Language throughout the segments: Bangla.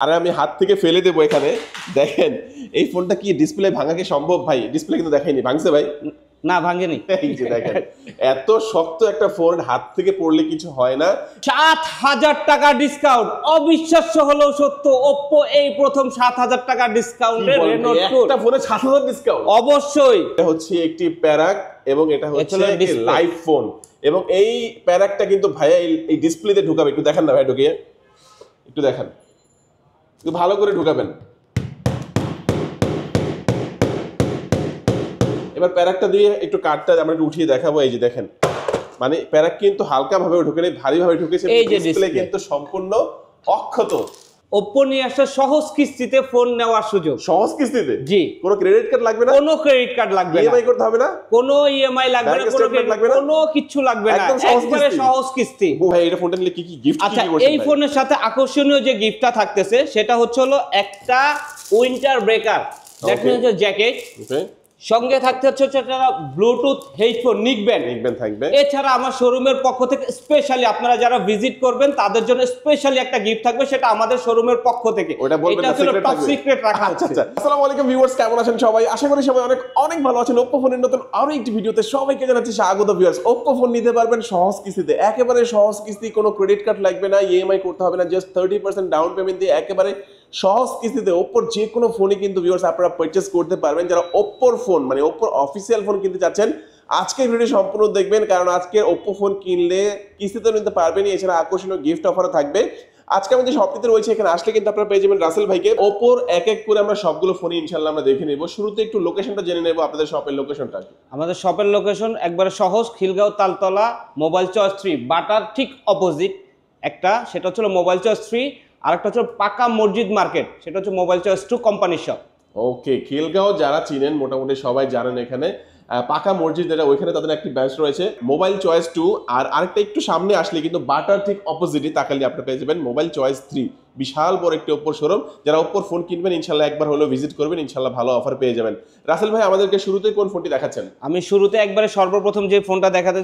আরে আমি হাত থেকে ফেলে দেবো এখানে। দেখেন এই ফোনটা কি ডিসপ্লে ভাঙা কি সম্ভব ভাই? ডিসপ্লে কিন্তু দেখাইনি, ভাঙছে ভাই? না ভাঙেনি। এই যে দেখেন এত শক্ত একটা ফোন হাত থেকে পড়লে কিছু হয় না। ৭,০০০ টাকা ডিসকাউন্ট, অবিশ্বাস্য হলেও সত্য। Oppo এই প্রথম ৭,০০০ টাকা ডিসকাউন্টে Reno 2 একটা ফোনে ৭,০০০ ডিসকাউন্ট। অবশ্যই। এটা হচ্ছে একটি প্যারাক এবং এটা হচ্ছে একটি লাইভ ফোন এবং এই প্যারাকটা কিন্তু ভাইয়া এই ডিসপ্লেতে ঢুকাবে। একটু দেখেন না ভাই, ঢুকিয়ে একটু দেখান, একটু ভালো করে ঢুকাবেন। এবার প্যারাকটা দিয়ে একটু কার্ডটা আমরা একটু উঠিয়ে দেখাবো। এই যে দেখেন, মানে প্যারাক কিন্তু হালকা ভাবে ঢুকে নেই, ভারী ভাবে ঢুকেছে। এই যে ডিসপ্লে কিন্তু সম্পূর্ণ অক্ষত। Oppo নিয়ে আসছে সহজ কিস্তিতে ফোন নেওয়ার সুযোগ। সহজ কিস্তিতে? জি। কোনো ক্রেডিট কার্ড লাগবে না, কোনো ক্রেডিট কার্ড লাগবে না, ইএমআই করতে হবে না, কোনো ইএমআই লাগবে না, কোনো কিছু লাগবে না, একবারে সহজ কিস্তি। ভাই এটা ফোনটা নিলে কি কি গিফট আচ্ছা, এই ফোনের সাথে আকর্ষণীয় যে গিফটটা থাকতেছে সেটা হচ্ছে হলো একটা winter breaker, that means jacket. Okay. সঙ্গে থাকতে হচ্ছে একটা ব্লুটুথ হেডফোন নিকবেন থাকবে। এছাড়া আমার শোরুমের পক্ষ থেকে স্পেশালি আপনারা যারা ভিজিট করবেন তাদের জন্য স্পেশালি একটা গিফট থাকবে, সেটা আমাদের শোরুমের পক্ষ থেকে। এটা হলো টপ সিক্রেট রাখা আছে। আসসালামু আলাইকুম ভিউয়ার্স, কেমন আছেন সবাই? আশা করি সবাই অনেক অনেক ভালো আছেন। Oppo ফোনের নতুন আরো একটি ভিডিওতে সবাইকে জানাচ্ছি স্বাগত ভিউয়ার্স। Oppo ফোন নিতে পারবেন সহজ কিস্তিতে, একেবারে সহজ কিস্তি, কোনো ক্রেডিট কার্ড লাগবে না, ইএমআই করতে হবে না, জাস্ট 30% ডাউন পেমেন্ট দিয়ে একেবারে সহজ কিস্তিতে Oppo যে কোনো ফোনই কিন্তু ভিউয়ার্স আপনারা পারচেজ করতে পারবেন। যারা Oppo ফোন মানে Oppo অফিসিয়াল ফোন কিনতে চাচ্ছেন আজকের ভিডিও সম্পূর্ণ দেখবেন, কারণ আজকে Oppo ফোন কিনলে কিস্তিতে নিতে পারবেন, এছাড়া আকর্ষণীয় গিফট অফারও থাকবে। আজকে আমি যে শপটিতে রয়েছে এখানে আসলে কিন্তু আপনারা পেয়ে যাবেন রাসেল ভাইকে। Oppo এক এক করে আমরা সবগুলো ফোন ইনশাআল্লাহ আমরা দেখে নেব। শুরুতে একটু লোকেশনটা জেনে নেব, আপনাদের শপের লোকেশনটা। আমাদের শপের লোকেশন একবারে সহজ, Khilgaon Taltala mobile choice 3 butter ঠিক অপোজিট একটা, সেটা হচ্ছে মোবাইল চয়েস 3, আর একটা হচ্ছে পাকা মসজিদ মার্কেট, সেটা হচ্ছে মোবাইল চয়েস 2 কোম্পানি শপ। ওকে, খিলগাঁও যারা চিনেন মোটামুটি সবাই জানেন এখানে পাকা মসজিদ, এটা ওইখানে তাদের একটি ব্রাঞ্চ রয়েছে মোবাইল চয়েস 2, আর আরেকটা একটু সামনে আসলে কিন্তু বাটার ঠিক অপোজিটে তাকালে আপনারা পেয়ে যাবেন মোবাইল চয়েস 3, বিশাল বড় একটি Oppo শোরুম। যারা Oppo ফোন কিনবেন ইনশাআল্লাহ একবার হলেও ভিজিট করবেন, ইনশাআল্লাহ ভালো অফার পেয়ে যাবেন। রাসেল ভাই আমাদেরকে শুরুতে কোন ফোনটি দেখাচ্ছেন? আমি শুরুতে একবারে সর্বপ্রথম যে ফোনটা দেখাতে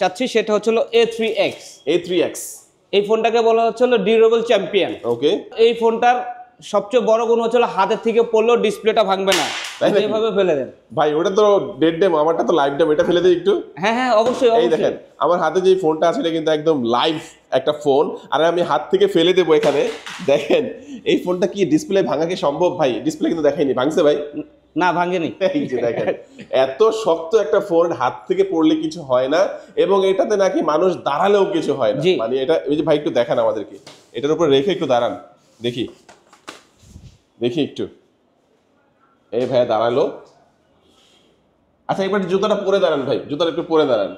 চাচ্ছি সেটা হচ্ছে A3X। A3X এই ফোনটাকে বলা হচ্ছে ডিউরেবল চ্যাম্পিয়ন। ওকে। এই ফোনটার সবচেয়ে বড় গুণ হচ্ছে হাতের থেকে পড়লেও ডিসপ্লেটা ভাঙবে না, এইভাবে ফেলে দেন। ভাই ওটা তো ডেড ডেমো, আমারটা তো লাইভ ডেমো, এটা ফেলে দেই একটু। হ্যাঁ হ্যাঁ অবশ্যই। এই দেখেন আমার হাতে যে ফোনটা আছে এটা কিন্তু একদম লাইভ একটা ফোন, আর আমি হাত থেকে ফেলে দেবো এখানে। দেখেন এই ফোনটা কি ডিসপ্লে ভাঙা কি সম্ভব ভাই? ডিসপ্লে কিন্তু দেখাইনি, ভাঙছে ভাই? না ভাঙেনি। এই যে দেখেন এত শক্ত একটা ফোন হাত থেকে পড়লে কিছু হয় না, এবং এটাতে নাকি মানুষ দাঁড়ালেও কিছু হয় না। মানে এটা ওই যে ভাই একটু দেখান আমাদেরকে, এটার উপর রেখে একটু দাঁড়ান, দেখি দেখি একটু। এই ভাই দাঁড়ালো। আচ্ছা একবার জুতাটা পরে দাঁড়ান ভাই, জুতাটা একটু পরে দাঁড়ান।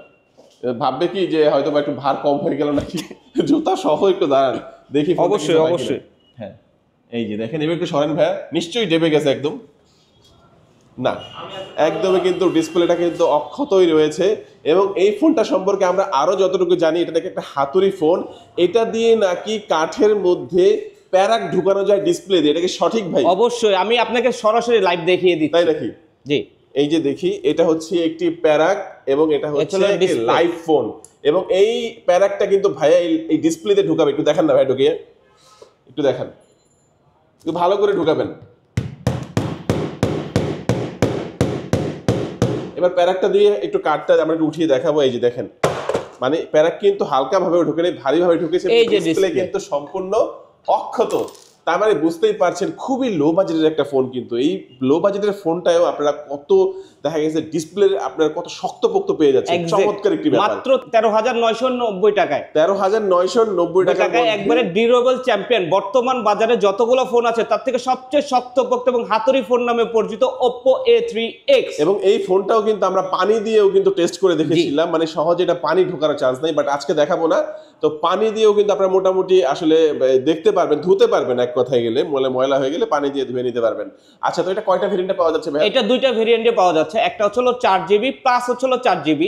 ভাববে কি যে হয়তো বা একটু ভার কম হয়ে গেল নাকি, জুতা সহ একটু দাঁড়ান দেখি। অবশ্যই অবশ্যই। হ্যাঁ এই যে দেখেন, এবার একটু সরেন ভাইয়া, নিশ্চয়ই ডেবে গেছে একদম না, একদমই কিন্তু ডিসপ্লেটা কিন্তু অক্ষতই রয়েছে। এবং এই ফোনটা সম্পর্কে আমরা আরো যতটুকু জানি, এটা নাকি একটা হাতুড়ি ফোন, এটা দিয়ে নাকি কাঠের মধ্যে প্যারাক ঢুকানো যায় ডিসপ্লে দিয়ে, এটা কি সঠিক ভাই? অবশ্যই, আমি আপনাকে সরাসরি লাইভ দেখিয়ে দিচ্ছি। তাই নাকি? জি। এই যে দেখি, এটা হচ্ছে একটি প্যারাক এবং এটা হচ্ছে একটি লাইভ ফোন, এবং এই প্যারাকটা কিন্তু ভাইয়া এই ডিসপ্লেতে ঢুকাবে। একটু দেখান না ভাই, ঢুকিয়ে একটু দেখান, একটু ভালো করে ঢুকাবেন। এবার প্যারাকটা দিয়ে একটু কার্ডটা আমরা একটু উঠিয়ে দেখাবো। এই যে দেখেন, মানে প্যারাক কিন্তু হালকা ভাবে ঢুকে নেই, ভারী ভাবে ঢুকেছে। ডিসপ্লে কিন্তু সম্পূর্ণ অক্ষত, তার মানে বুঝতেই পারছেন খুবই লো বাজেটের একটা ফোন। কিন্তু এই লো বাজেটের ফোনটাও আপনারা কত দেখা গেছে ডিসপ্লে আপনারা কত শক্তপোক্ত পেয়ে যাচ্ছেন। চমৎকার একটি ব্যাপার। মাত্র 13,990 টাকায়, 13,990 টাকায় একবারে ডিউরেবল চ্যাম্পিয়ন। বর্তমান বাজারে যতগুলো ফোন আছে তার থেকে সবচেয়ে শক্তপোক্ত এবং হাতুড়ি ফোন নামে পরিচিত Oppo A3X। এবং এই ফোনটাও কিন্তু আমরা পানি দিয়েও কিন্তু টেস্ট করে দেখেছিলাম, মানে সহজে এটা পানি ঢোকার চান্স নাই, বাট আজকে দেখাবো না। তো পানি দিয়েও কিন্তু আপনারা মোটামুটি আসলে দেখতে পারবেন, ধুতে পারবেন, এক কথায় গেলে ময়লা হয়ে গেলে পানি দিয়ে ধুয়ে নিতে পারবেন। আচ্ছা, তো এটা কয়টা ভেরিয়েন্টে পাওয়া যাচ্ছে ভাই? এটা দুইটা ভেরিয়েন্টে পাওয়া যাচ্ছে, একটা হচ্ছে 4GB প্লাস হচ্ছে 4GB,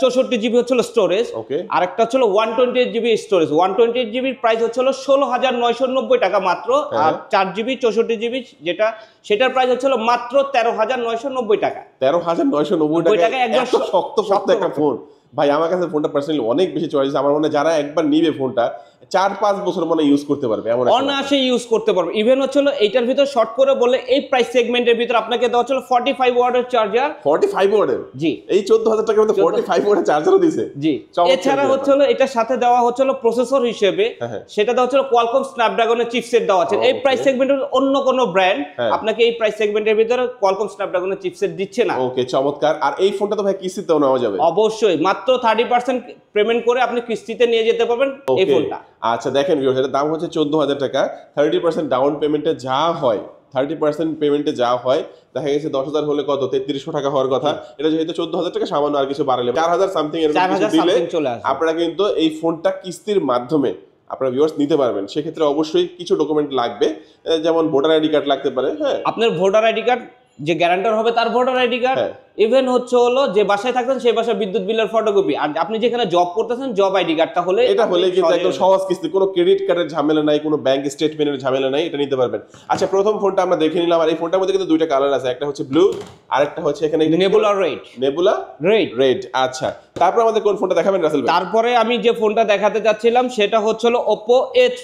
64GB হচ্ছে স্টোরেজ, আর একটা হচ্ছে 128GB স্টোরেজ। 128GB এর প্রাইস হচ্ছে 16,990 টাকা মাত্র, আর 4GB 64GB যেটা সেটার প্রাইস হচ্ছে মাত্র 13,990 টাকা। 13,990 টাকা একদম শক্ত একটা ফোন। ভাই আমার কাছে ফোনটা পার্সোনালি অনেক বেশি চয়েস। আমার মনে হয় যারা একবার নিবে ফোনটা 4-5 বছর মনে ইউজ করতে পারবে, এমন একটা অনায়াসে ইউজ করতে পারবে। ইভেন হচ্ছিল এইটার ভিতর শর্ট করে বলে এই প্রাইস সেগমেন্টের ভিতর আপনাকে দেওয়া হচ্ছিল 45 ওয়াটের চার্জার। 45 ওয়াটের? জি, এই 14,000 টাকার মধ্যে 45 ওয়াটের চার্জারও দিয়েছে। জি, এছাড়া হচ্ছিল এটার সাথে দেওয়া হচ্ছিল প্রসেসর হিসেবে, সেটা দেওয়া হচ্ছিল কোয়ালকম স্ন্যাপড্রাগনের চিপসেট দেওয়া আছে। এই প্রাইস সেগমেন্টের অন্য কোন ব্র্যান্ড আপনাকে এই প্রাইস সেগমেন্টের ভিতরে কোয়ালকম স্ন্যাপড্রাগনের চিপসেট দিচ্ছে না। ওকে, চমৎকার। আর এই ফোনটা তো ভাই কিস্তিতেও নেওয়া যাবে? অবশ্যই, মাত্র 30% পেমেন্ট করে আপনি কিস্তিতে নিয়ে যেতে পারবেন এই ফোনটা। আচ্ছা দেখেন ভিউয়ার্স, এটার দাম হচ্ছে 14,000 টাকা। 30% ডাউন পেমেন্টে যা হয়, 30% পেমেন্টে যা হয়, দেখা গেছে 10,000 হলে কত 3300 টাকা হওয়ার কথা। এটা যেহেতু 14,000 টাকা, সামান্য আর কিছু বাড়ালে 4,000 সামথিং এর কিছু দিলে আপনারা কিন্তু এই ফোনটা কিস্তির মাধ্যমে আপনারা ভিউয়ার্স নিতে পারবেন। সেক্ষেত্রে অবশ্যই কিছু ডকুমেন্ট লাগবে, যেমন ভোটার আইডি কার্ড লাগতে পারে। হ্যাঁ, আপনার ভোটার আইডি কার্ড, যে গ্যারান্টার হবে তার ভোটার আইডি কার্ড, ইভেন হচ্ছে হলো যে বাসায় থাকতেন সেই বাসায় বিদ্যুৎ বিলের ফটোকপি, আর আপনি যেখানে জব করতেছেন জব আইডি কার্ডটা হলে, এটা হলে কিন্তু একদম সহজ কিস্তি, কোনো ক্রেডিট কার্ডের ঝামেলা নাই, কোনো ব্যাংক স্টেটমেন্টের ঝামেলা নাই, এটা নিতে পারবেন। আচ্ছা, প্রথম ফোনটা আমরা দেখে নিলাম। আর এই ফোনটার মধ্যে কিন্তু দুইটা কালার আছে, একটা হচ্ছে ব্লু আর একটা হচ্ছে এখানে নেবুলা রেড। Nebula red. আচ্ছা, তারপর আমাদের কোন ফোনটা দেখাবেন রাসেল ভাই? তারপরে আমি যে ফোনটা দেখাতে যাচ্ছিলাম সেটা হচ্ছে হলো Oppo A3।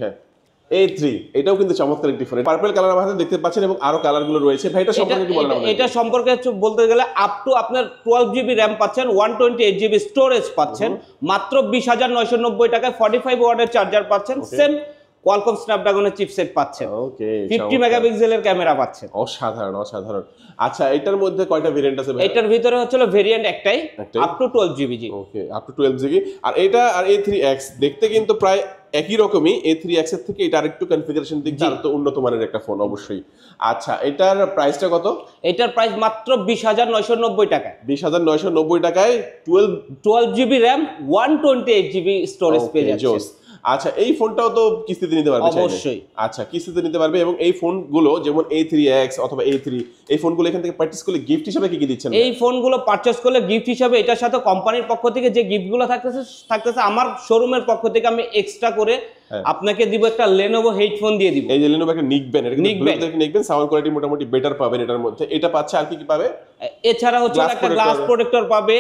হ্যাঁ, A3 এটাও কিন্তু চমৎকার একটি ফোন। পার্পল কালার আমাদের দেখতে পাচ্ছেন এবং আরো কালারগুলো রয়েছে। ভাই এটা সম্পর্কে একটু বলেন আমাদের। এটা সম্পর্কে বলতে গেলে আপ টু আপনার 12GB RAM পাচ্ছেন, 128GB স্টোরেজ পাচ্ছেন, মাত্র 20,990 টাকায় 45 ওয়াটের চার্জার পাচ্ছেন, সেম কোয়ালকম স্ন্যাপড্রাগনের চিপসেট পাচ্ছেন। ওকে, 50 মেগাপিক্সেলের ক্যামেরা পাচ্ছেন। অসাধারণ অসাধারণ। আচ্ছা, এটার মধ্যে কয়টা ভেরিয়েন্ট আছে ভাই? এটার ভিতরে হচ্ছে ভেরিয়েন্ট একটাই, up to 12GB। Okay, up to 12GB। আর এটা আর A3X দেখতে কিন্তু প্রায় একই রকমই। A3X এর থেকে এটা আরেকটু কনফিগারেশন দিক দিয়ে আরো উন্নত মানের একটা ফোন অবশ্যই। আচ্ছা, এটার প্রাইসটা কত? এটার প্রাইস মাত্র 20,990 টাকায়। 20,990 টাকায় 12GB RAM, 128GB স্টোরেজ পেয়ে যাচ্ছে। আচ্ছা, এই ফোনটাও তো কিস্তিতে নিতে পারবে? অবশ্যই। আচ্ছা, কিস্তিতে নিতে পারবে। এবং এই ফোনগুলো যেমন A3X অথবা A3, এই ফোনগুলো এখান থেকে পারচেজ করলে গিফট হিসেবে কি কি দিচ্ছেন? এই ফোনগুলো পারচেজ করলে গিফট হিসেবে এটার সাথে কোম্পানির পক্ষ থেকে যে গিফটগুলো থাকতেছে আমার শোরুমের পক্ষ থেকে আমি এক্সট্রা করে আপনাকে দিব একটা Lenovo হেডফোন দিয়ে দিব। এই যে Lenovo একটা নিকবেন, এটা কিন্তু নিকবেন, সাউন্ড কোয়ালিটি মোটামুটি বেটার পাবেন এটার মধ্যে। এটা পাচ্ছে আর কি কি পাবে? এছাড়া হচ্ছে একটা গ্লাস প্রোটেক্টর পাবে।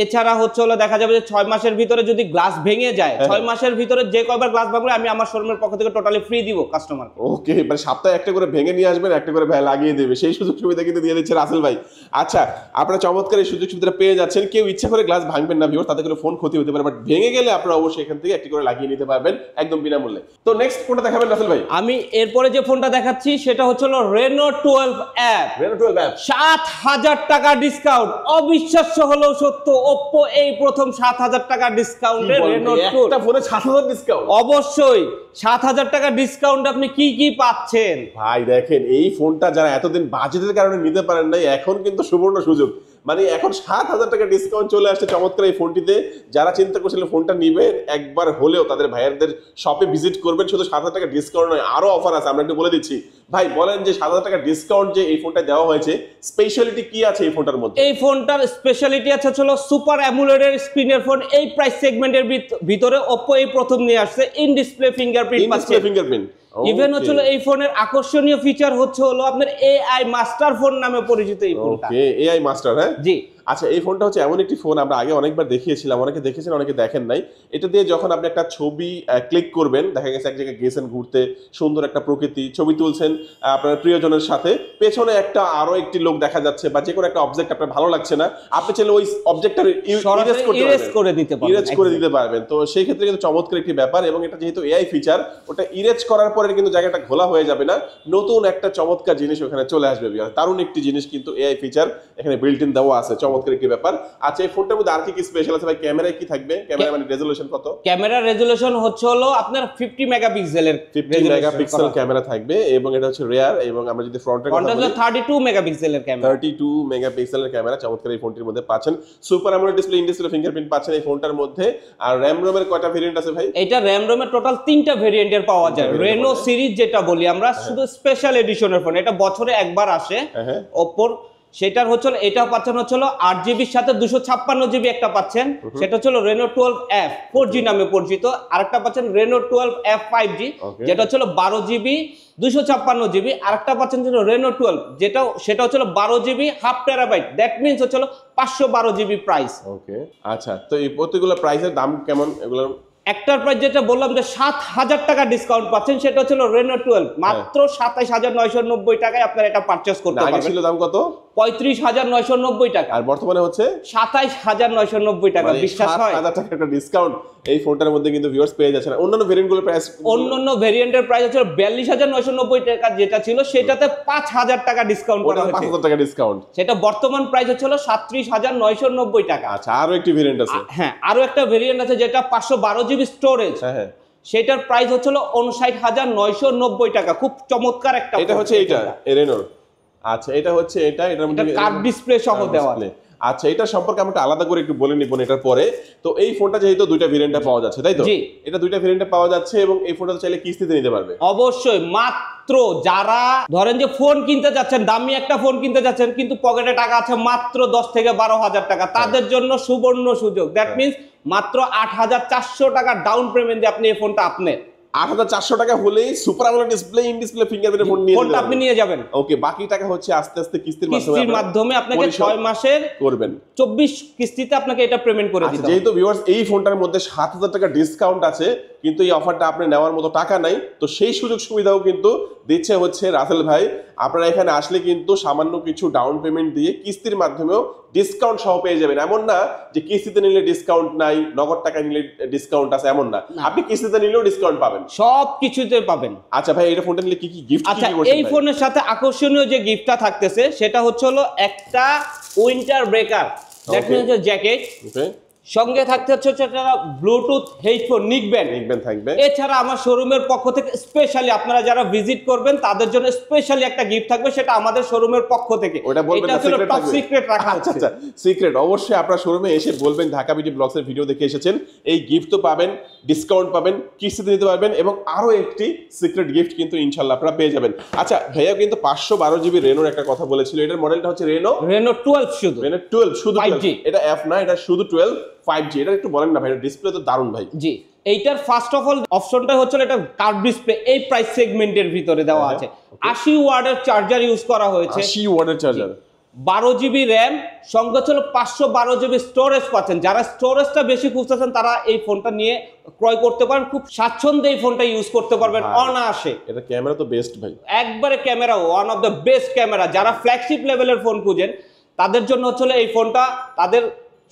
এছাড়া হচ্ছে হলো দেখা যাবে যে 6 মাসের ভিতরে যদি গ্লাস ভেঙে যায়, 6 মাসের ভিতরে যে কয়বার গ্লাস ভাঙবে আমি আমার শোরুমের পক্ষ থেকে টোটালি ফ্রি দিব কাস্টমার। ওকে, মানে সপ্তাহে একটা করে ভেঙে নিয়ে আসবেন, একটা করে ভাই লাগিয়ে দেবে, সেই সুযোগ সুবিধা কিন্তু দিয়ে দিচ্ছে রাসেল ভাই। আচ্ছা, আপনারা চমৎকার এই সুযোগ সুবিধা পেয়ে যাচ্ছেন। কেউ ইচ্ছা করে গ্লাস ভাঙবেন না ভিউয়ার, তাতে করে ফোন ক্ষতি হতে পারে, বাট ভেঙে গেলে আপনারা অবশ্যই এখান থেকে একটা করে লাগিয়ে নিতে পারবেন একদম বিনামূল্যে। তো নেক্সট কোনটা দেখাবেন রাসেল ভাই? আমি এরপরে যে ফোনটা দেখাচ্ছি সেটা হচ্ছে হলো Reno 12 অ্যাপ। Reno 12 অ্যাপ 7,000 টাকা ডিসকাউন্ট। অবিশ্বাস্য হলেও সত্য, Oppo এই প্রথম 7,000 টাকা ডিসকাউন্টে Reno 12। একটা ফোনে 7,000 ডিসকাউন্ট? অবশ্যই, 7,000 টাকা ডিসকাউন্ট আপনি কি কি পাচ্ছেন ভাই? দেখেন, এই ফোনটা যারা এতদিন বাজেটের কারণে নিতে পারেন নাই, এখন কিন্তু সুবর্ণ সুযোগ। মানে এখন 7,000 টাকা ডিসকাউন্ট চলে আসছে চমৎকার এই ফোনটিতে। যারা চিন্তা করছিলেন ফোনটা নিবেন, একবার হলেও তাদের ভাইয়ারদের শপে ভিজিট করবেন। শুধু 7,000 টাকা ডিসকাউন্ট নয়, আরো অফার আছে, আমরা একটু বলে দিচ্ছি। ভাই বলেন যে 7,000 টাকা ডিসকাউন্ট যে এই ফোনটা দেওয়া হয়েছে, স্পেশালিটি কি আছে এই ফোনটার মধ্যে? এই ফোনটার স্পেশালিটি আছে হলো সুপার অ্যামোলেডের স্ক্রিনের ফোন। এই প্রাইস সেগমেন্টের ভিতরে Oppo এই প্রথম নিয়ে আসছে ইন ডিসপ্লে ফিঙ্গারপ্রিন্ট পাচ্ছে। ফিঙ্গারপ্রিন্ট ইভেন হচ্ছে এই ফোনের আকর্ষণীয় ফিচার হচ্ছে হলো আপনার AI মাস্টার ফোন নামে পরিচিত এই ফোনটা। ওকে, AI মাস্টার। হ্যাঁ জি। আচ্ছা, এই ফোনটা হচ্ছে এমন একটি ফোন, আমরা আগে অনেকবার দেখিয়েছিলাম, অনেকে দেখেছেন অনেকে দেখেন নাই। এটা দিয়ে যখন আপনি একটা ছবি ক্লিক করবেন, দেখা গেছে এক জায়গায় গেছেন ঘুরতে, সুন্দর একটা প্রকৃতি ছবি তুলছেন আপনার প্রিয়জনের সাথে, পেছনে একটা আরো একটি লোক দেখা যাচ্ছে বা যে কোনো একটা অবজেক্ট আপনার ভালো লাগছে না, আপনি চাইলে ওই অবজেক্টটার ইরেজ করে দিতে পারবেন। তো সেই ক্ষেত্রে কিন্তু চমৎকার একটি ব্যাপার। এবং এটা যেহেতু AI ফিচার, ওটা ইরেজ করার পরে কিন্তু জায়গাটা ঘোলা হয়ে যাবে না, নতুন একটা চমৎকার জিনিস ওখানে চলে আসবে। দারুণ একটি জিনিস কিন্তু AI ফিচার এখানে বিল্ট ইন দেওয়া আছে, চমৎকার একটি ব্যাপার। আচ্ছা, এই ফোনটার মধ্যে আর কি কি স্পেশাল আছে ভাই? ক্যামেরায় কি থাকবে? ক্যামেরা মানে রেজোলিউশন কত? ক্যামেরা রেজোলিউশন হচ্ছে হলো আপনার 50 মেগাপিক্সেলের 50 মেগাপিক্সেল ক্যামেরা থাকবে এবং এটা হচ্ছে রেয়ার। এবং আমরা যদি ফ্রন্টের কথা বলি 32 মেগাপিক্সেলের ক্যামেরা। 32 মেগাপিক্সেলের ক্যামেরা চমৎকার এই ফোনটির মধ্যে পাচ্ছেন। Super AMOLED display, in display fingerprint পাচ্ছেন এই ফোনটার মধ্যে। আর RAM ROM এর কয়টা ভেরিয়েন্ট আছে ভাই? এটা RAM ROM এর টোটাল 3টা ভেরিয়েন্টের পাওয়া যায়। Reno সিরিজ যেটা বলি আমরা, শুধু স্পেশাল এডিশনের ফোন, এটা বছরে একবার আসে Oppo। সেটার হচ্ছে এটা পাচ্ছেন হচ্ছে 8GB এর সাথে 256GB একটা পাচ্ছেন, সেটা হচ্ছে Reno 12F 4G নামে পরিচিত। আরেকটা পাচ্ছেন Reno 12F 5G, যেটা হচ্ছে 12GB 256 জিবি। আরেকটা পাচ্ছেন হচ্ছে রেনো 12, সেটা হচ্ছে 12 GB half terabyte, that means হচ্ছে 512 জিবি প্রাইস। ওকে, আচ্ছা, তো এই প্রত্যেকগুলো প্রাইসের দাম কেমন এগুলোর? একটার প্রাইস যেটা বললাম যে 7,000 টাকা ডিসকাউন্ট পাচ্ছেন, সেটা হচ্ছে রেনো 12, মাত্র 27,990 টাকায় আপনারা এটা পারচেজ করতে আগে পারবেন। ছিল দাম কত? 35,990 টাকা, আর বর্তমানে হচ্ছে 27,990 টাকা। বিশ্বাস হয়? 7,000 টাকা একটা ডিসকাউন্ট এই ফোনটার মধ্যে কিন্তু ভিউয়ার্স পেয়ে যাচ্ছেন। অন্যান্য ভেরিয়েন্টগুলোর প্রাইস, অন্যান্য ভেরিয়েন্টের প্রাইস হচ্ছে 42,990 টাকা যেটা ছিল, সেটাতে 5,000 টাকা ডিসকাউন্ট করা হয়েছে। 5,000 টাকা ডিসকাউন্ট, সেটা বর্তমান প্রাইস হচ্ছে 37,990 টাকা। আচ্ছা, আরো একটি ভেরিয়েন্ট আছে। হ্যাঁ, আরো একটা ভেরিয়েন্ট আছে যেটা 512 জিবি স্টোরেজ, হ্যাঁ, সেটার প্রাইস হচ্ছে 59,990 টাকা। খুব চমৎকার একটা, এটা হচ্ছে এইটা রেনোর। আচ্ছা, এটা হচ্ছে এটার মধ্যে কার্ভ ডিসপ্লে সহ দেওয়া। আচ্ছা, এটা সম্পর্কে আমরা আলাদা করে একটু বলে নিব এটার পরে। তো এই ফোনটা যেহেতু দুইটা ভেরিয়েন্টে পাওয়া যাচ্ছে, তাই তো? জি, এটা দুইটা ভেরিয়েন্টে পাওয়া যাচ্ছে এবং এই ফোনটা চাইলে কিস্তিতে নিতে পারবে। অবশ্যই। মাত্র যারা ধরেন যে ফোন কিনতে যাচ্ছেন, দামি একটা ফোন কিনতে যাচ্ছেন, কিন্তু পকেটে টাকা আছে মাত্র 10 থেকে 12,000 টাকা, তাদের জন্য সুবর্ণ সুযোগ। দ্যাট মিনস মাত্র 8,400 টাকা ডাউন পেমেন্ট দিয়ে আপনি এই ফোনটা 8,400 টাকা হলেই super AMOLED display, in display fingerprint phone নিয়ে ফোনটা আপনি নিয়ে যাবেন। ওকে, বাকি টাকা হচ্ছে আস্তে আস্তে কিস্তির মাধ্যমে আপনাকে 6 মাসের করবেন, 24 কিস্তিতে আপনাকে এটা পেমেন্ট করে দিতে হবে। যেহেতু ভিউয়ার্স এই ফোনটার মধ্যে 7,000 টাকা ডিসকাউন্ট আছে, কিন্তু এই অফারটা আপনি নেওয়ার মতো টাকা নাই, তো সেই সুযোগ সুবিধাও কিন্তু দিচ্ছে হচ্ছে রাসেল ভাই। আপনারা এখানে আসলে কিন্তু সামান্য কিছু ডাউন পেমেন্ট দিয়ে কিস্তির মাধ্যমেও ডিসকাউন্ট সহ পেয়ে যাবেন। এমন না যে কিস্তিতে নিলে ডিসকাউন্ট নাই, নগদ টাকা নিলে ডিসকাউন্ট আছে, এমন না। আপনি কিস্তিতে নিলেও ডিসকাউন্ট পাবেন, সব কিছুতে পাবেন। আচ্ছা ভাই, এই ফোনটা নিলে কি কি গিফট? আচ্ছা, এই ফোনের সাথে আকর্ষণীয় যে গিফটটা থাকতেছে সেটা হচ্ছে একটা winter breaker, that means jacket. Okay, সঙ্গে থাকতে হচ্ছে একটা ব্লুটুথ হেডফোন নিকবেন থাকবে। এছাড়া আমার শোরুমের পক্ষ থেকে স্পেশালি আপনারা যারা ভিজিট করবেন তাদের জন্য স্পেশালি একটা গিফট থাকবে, সেটা আমাদের শোরুমের পক্ষ থেকে। ওটা বলবেন না, সিক্রেট টপ সিক্রেট রাখা হচ্ছে। আচ্ছা, সিক্রেট অবশ্যই আপনারা শোরুমে এসে বলবেন ঢাকা বিডি ব্লগস এর ভিডিও দেখে এসেছেন। এই গিফট তো পাবেন, ডিসকাউন্ট পাবেন, কিস্তিতে নিতে পারবেন এবং আরো একটি সিক্রেট গিফট কিন্তু ইনশাআল্লাহ আপনারা পেয়ে যাবেন। আচ্ছা ভাইয়া কিন্তু 512 জিবি রেনোর একটা কথা বলেছিল, এটার মডেলটা হচ্ছে রেনো 12, শুধু রেনো 12, শুধু 5G। এটা এফ না, এটা শুধু 12 5G। এটা একটু বলেন না ভাই, ডিসপ্লে তো দারুণ ভাই। জি, এইটার ফার্স্ট অফ অল অপশনটা হচ্ছে এটা কার্ভ ডিসপ্লে, এই প্রাইস সেগমেন্টের ভিতরে দেওয়া আছে। 80 ওয়াটের চার্জার ইউজ করা হয়েছে, 80 ওয়াটের চার্জার, 12 জিবি র্যাম, সঙ্গে ছিল 512 জিবি স্টোরেজ পাচ্ছেন। যারা স্টোরেজটা বেশি খুঁজতেছেন তারা এই ফোনটা নিয়ে ক্রয় করতে পারেন, খুব স্বাচ্ছন্দ্যে এই ফোনটা ইউজ করতে পারবেন অনায়াসে। এটা ক্যামেরা তো বেস্ট ভাই, একবারে camera one of the best camera. যারা ফ্ল্যাগশিপ লেভেলের ফোন খুঁজেন তাদের জন্য হচ্ছে এই ফোনটা তাদের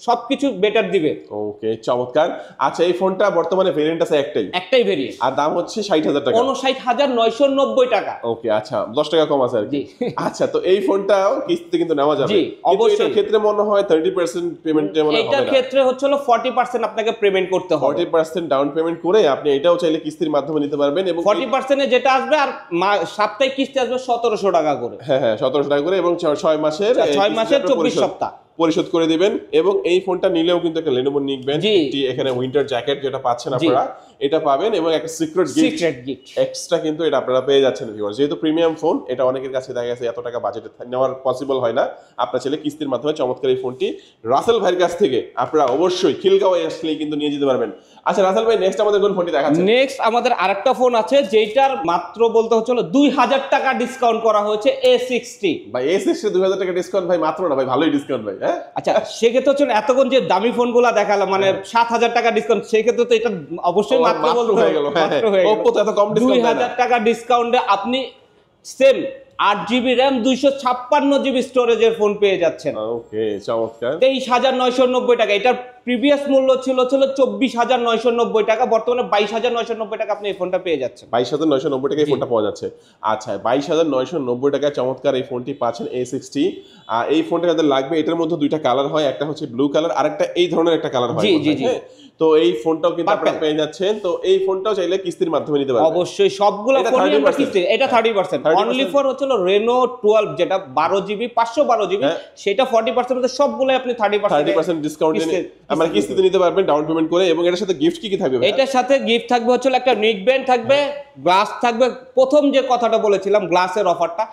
সবকিছু বেটার দিবে। ওকে, চমৎকার। আচ্ছা, এই ফোনটা বর্তমানে ভেরিয়েন্ট আছে একটাই ভেরিয়েন্ট, আর দাম হচ্ছে 60,000 টাকা, 59,990 টাকা। ওকে, আচ্ছা 10 টাকা কম আছে আর কি। আচ্ছা, তো এই ফোনটাও কিস্তিতে কিন্তু নেওয়া যাবে। জি, অবশ্যই। এটার ক্ষেত্রে মনে হয় 30% পেমেন্ট মনে হবে না, এটার ক্ষেত্রে হচ্ছে 40% আপনাকে পেমেন্ট করতে হবে। 40% ডাউন পেমেন্ট করে আপনি এটাও চাইলে কিস্তির মাধ্যমে নিতে পারবেন এবং 40% এ যেটা আসবে আর সাপ্তাহিক কিস্তি আসবে 1700 টাকা করে। হ্যাঁ 1700 টাকা করে এবং 6 মাসের 24 সপ্তাহ পরিশোধ করে দিবেন। এবং এই ফোনটা নিলেও কিন্তু একটা Lenovo নিকবেন, একটি এখানে উইন্টার জ্যাকেট যেটা পাচ্ছেন আপনারা এটা পাবেন এবং একটা সিক্রেট গিফট এক্সট্রা কিন্তু এটা আপনারা পেয়ে যাচ্ছেন ভিউয়ার্স। যেহেতু প্রিমিয়াম ফোন, এটা অনেকের কাছে দেখা গেছে এত টাকা বাজেটে নেওয়ার পসিবল হয় না। আপনারা চাইলে কিস্তির মাধ্যমে চমৎকার এই ফোনটি রাসেল ভাইয়ের কাছ থেকে আপনারা অবশ্যই খিলগাঁও আসলেই কিন্তু নিয়ে যেতে পারবেন। আচ্ছা রাসেল ভাই, নেক্সট আমাদের কোন ফোনটি দেখাচ্ছেন? নেক্সট আমাদের আরেকটা ফোন আছে যেটার মাত্র বলতে হচ্ছে 2000 টাকা ডিসকাউন্ট করা হয়েছে, A60। ভাই A60 2000 টাকা ডিসকাউন্ট ভাই, মাত্র না ভাই, ভালোই ডিসকাউন্ট ভাই। হ্যাঁ, আচ্ছা সেক্ষেত্রে হচ্ছে এতক্ষণ যে দামি ফোনগুলো দেখালাম মানে 7000 টাকা ডিসকাউন্ট, সেক্ষেত্রে তো এটা অবশ্যই মাত্র বলতে হয়ে গেল। Oppo তো এত কম ডিসকাউন্ট দেয় না। 2000 টাকা ডিসকাউন্টে আপনি সেম 8 জিবি র্যাম 256 জিবি স্টোরেজের ফোন পেয়ে যাচ্ছেন। ওকে, চমৎকার। 23,990 টাকা। এটার প্রিভিয়াস মূল্য ছিল 24,990 টাকা, বর্তমানে 22,990 টাকা আপনি এই ফোনটা পেয়ে যাচ্ছেন। 22,990 টাকায় এই ফোনটা পাওয়া যাচ্ছে। আচ্ছা, 22,990 টাকায় চমৎকার এই ফোনটি পাচ্ছেন A60। আর এই ফোনটা যাদের লাগবে, এটার মধ্যে দুইটা কালার হয়, একটা হচ্ছে ব্লু কালার আর একটা এই ধরনের একটা কালার হয়। জি। তো এই ফোনটাও কিন্তু আপনারা পেয়ে যাচ্ছেন। তো এই ফোনটাও চাইলে কিস্তির মাধ্যমে নিতে পারবেন। অবশ্যই সবগুলো ফোনই আমরা কিস্তি। এটা 30% অনলি ফর হচ্ছে Reno 12 যেটা 12 জিবি 512 জিবি, সেটা 40% মধ্যে সবগুলাই আপনি 30% ডিসকাউন্ট দিয়ে আমরা কিস্তিতে নিতে পারবেন ডাউন পেমেন্ট করে। এবং এটার সাথে গিফট কি থাকবে? এটার সাথে গিফট থাকবে হচ্ছে একটা নিক ব্যান্ড থাকবে, গ্লাস থাকবে, প্রথম যে কথাটা বলেছিলাম গ্লাসের অফারটা,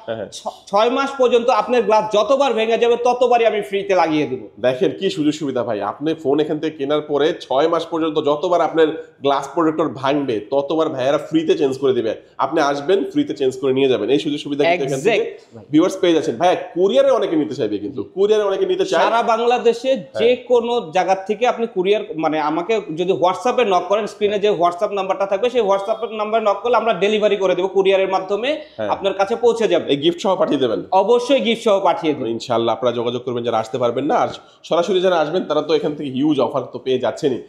6 মাস পর্যন্ত আপনার গ্লাস যতবার ভেঙে যাবে ততবারই আমি ফ্রিতে লাগিয়ে দেবো। দেখেন কি সুযোগ সুবিধা ভাই, আপনি ফোন এখান থেকে কেনার পরে 6 মাস পর্যন্ত যতবার আপনার গ্লাস প্রোটেক্টর ভাঙবে ততবার ভাইয়ারা ফ্রিতে চেঞ্জ করে দিবে, আপনি আসবেন ফ্রিতে চেঞ্জ করে নিয়ে যাবেন। এই সুযোগ সুবিধা কিন্তু এখান থেকে ভিউয়ার্স পেয়ে যাচ্ছেন। ভাই কুরিয়ারে অনেকে নিতে চাইবে, কিন্তু কুরিয়ারে অনেকে নিতে চায় সারা বাংলাদেশে যে কোনো জায়গা থেকে আপনি কুরিয়ার, মানে আমাকে যদি হোয়াটসঅ্যাপে নক করেন, স্ক্রিনে যে হোয়াটসঅ্যাপ নাম্বারটা থাকবে সেই হোয়াটসঅ্যাপ নাম্বারে নক করলে আমরা ডেলিভারি করে দেব, কুরিয়ারের মাধ্যমে আপনার কাছে পৌঁছে যাবে। এই গিফট সহ পাঠিয়ে দেবেন? অবশ্যই গিফট সহ পাঠিয়ে দেব ইনশাআল্লাহ। আপনারা যোগাযোগ করবেন যারা আসতে পারবেন না, আর সরাসরি যারা আসবেন তারা তো এখান থেকে হিউজ অফার তো পেয়ে যাচ্ছেনই।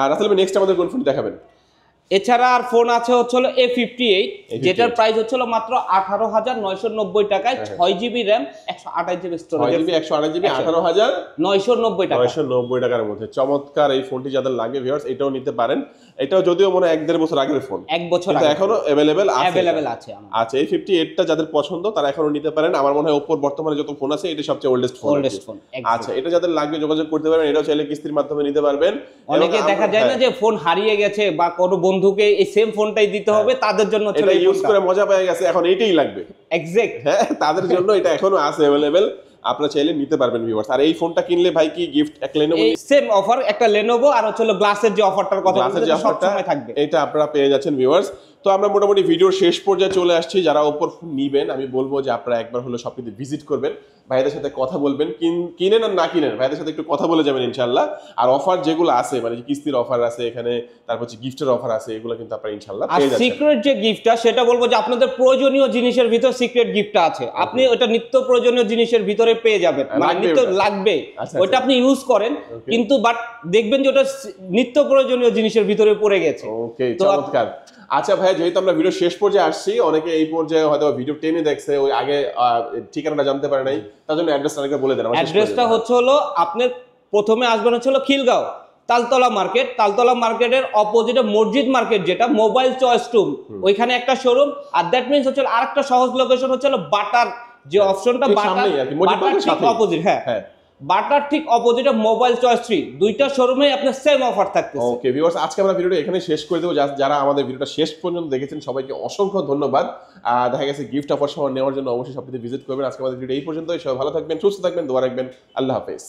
রাসেল ভাই নেক্সট আমাদের কোন ফোন দেখাবেন? এছাড়া আর ফোন আছে হচ্ছে হলো A58, যেটার প্রাইস হচ্ছে মাত্র 18,990 টাকায়, 6GB RAM 128GB storage, 6GB 128GB 18,990 টাকা, 990 টাকার মধ্যে। চমৎকার এই ফোনটি যাদের লাগে ভিউয়ার্স এটাও নিতে পারেন। এটাও যদিও মনে 1-1.5 বছর আগের ফোন, 1 বছর কিন্তু এখনো अवेलेबल আছে। আমার। আচ্ছা, এই 58টা যাদের পছন্দ তারা এখনো নিতে পারেন। আমার মনে হয় Oppo বর্তমানে যত ফোন আছে এটা সবচেয়ে ওল্ডেস্ট ফোন। আচ্ছা, এটা যাদের লাগবে যোগাযোগ করতে পারেন, এটাও চাইলে কিস্তির মাধ্যমে নিতে পারবেন। অনেকে দেখা যায় না যে ফোন হারিয়ে গেছে বা কোনো বন্ধুকে এই সেম ফোনটাই দিতে হবে, তাদের জন্য এটা ইউজ করে মজা পেয়ে গেছে, এখন এইটাই লাগবে। এক্সাক্ট, হ্যাঁ, তাদের জন্য এটা এখনো আছে अवेलेबल, আপনারা চাইলে নিতে পারবেন ভিউয়ার্স। আর এই ফোনটা কিনলে ভাই কি গিফট এক Lenovo, এই সেম অফার একটা Lenovo, আর হচ্ছে গ্লাসের যে অফারটার কথা বলছি সব সময় থাকবে, এটা আপনারা পেয়ে যাচ্ছেন ভিউয়ার্স। তো আমরা মোটামুটি ভিডিওর শেষ পর্যায়ে চলে আসছি। যারা ওপর ফোন নিবেন আমি বলবো যে আপনারা একবার হলো শপটিতে ভিজিট করবেন, ভাইদের সাথে কথা বলবেন, কিনেন আর না কিনেন ভাইদের সাথে একটু কথা বলে যাবেন ইনশাআল্লাহ। আর অফার যেগুলো আছে, মানে কিস্তির অফার আছে এখানে, তারপর হচ্ছে গিফটের অফার আছে, এগুলো কিন্তু আপনারা ইনশাআল্লাহ পেয়ে যাচ্ছেন। সিক্রেট যে গিফটটা সেটা বলবো যে আপনাদের প্রয়োজনীয় জিনিসের ভিতর সিক্রেট গিফটটা আছে, আপনি ওটা নিত্য প্রয়োজনীয় জিনিসের ভিতরে পেয়ে যাবেন, মানে নিত্য লাগবে ওটা আপনি ইউজ করেন, কিন্তু বাট দেখবেন যে ওটা নিত্য প্রয়োজনীয় জিনিসের ভিতরে পড়ে গেছে। ওকে, চমৎকার। আচ্ছা ভাই, যেহেতু আমরা ভিডিও শেষ পর্যায়ে আসছি, অনেকে এই পর্যায়ে হয়তো ভিডিও টেনে দেখছে, ওই আগে ঠিকানাটা জানতে পারে নাই, তার জন্য অ্যাড্রেসটা আরেকবার বলে দেন। অ্যাড্রেসটা হচ্ছে হলো আপনার প্রথমে আসবেন হচ্ছে হলো খিলগাঁও তালতলা মার্কেট, তালতলা মার্কেটের অপোজিটে মসজিদ মার্কেট যেটা মোবাইল চয়েস রুম, ওইখানে একটা শোরুম। আর দ্যাট মিন্স হচ্ছে আরেকটা সহজ লোকেশন হচ্ছে হলো বাটার যে অপশনটা, বাটার ঠিক অপোজিট, হ্যাঁ বাটার ঠিক অপোজিটে মোবাইল চয়েস 3, দুইটা শোরুমে আপনার সেম অফার থাকতেছে। ওকে ভিউয়ার্স, আজকে আমরা ভিডিওটা এখানে শেষ করে দেবো। যারা আমাদের ভিডিওটা শেষ পর্যন্ত দেখেছেন সবাইকে অসংখ্য ধন্যবাদ। দেখা গেছে গিফট অফার সহ নেওয়ার জন্য অবশ্যই সবটিতে ভিজিট করবেন। আজকে আমাদের ভিডিও এই পর্যন্তই। সবাই ভালো থাকবেন, সুস্থ থাকবেন, দোয়া রাখবেন। আল্লাহ হাফেজ।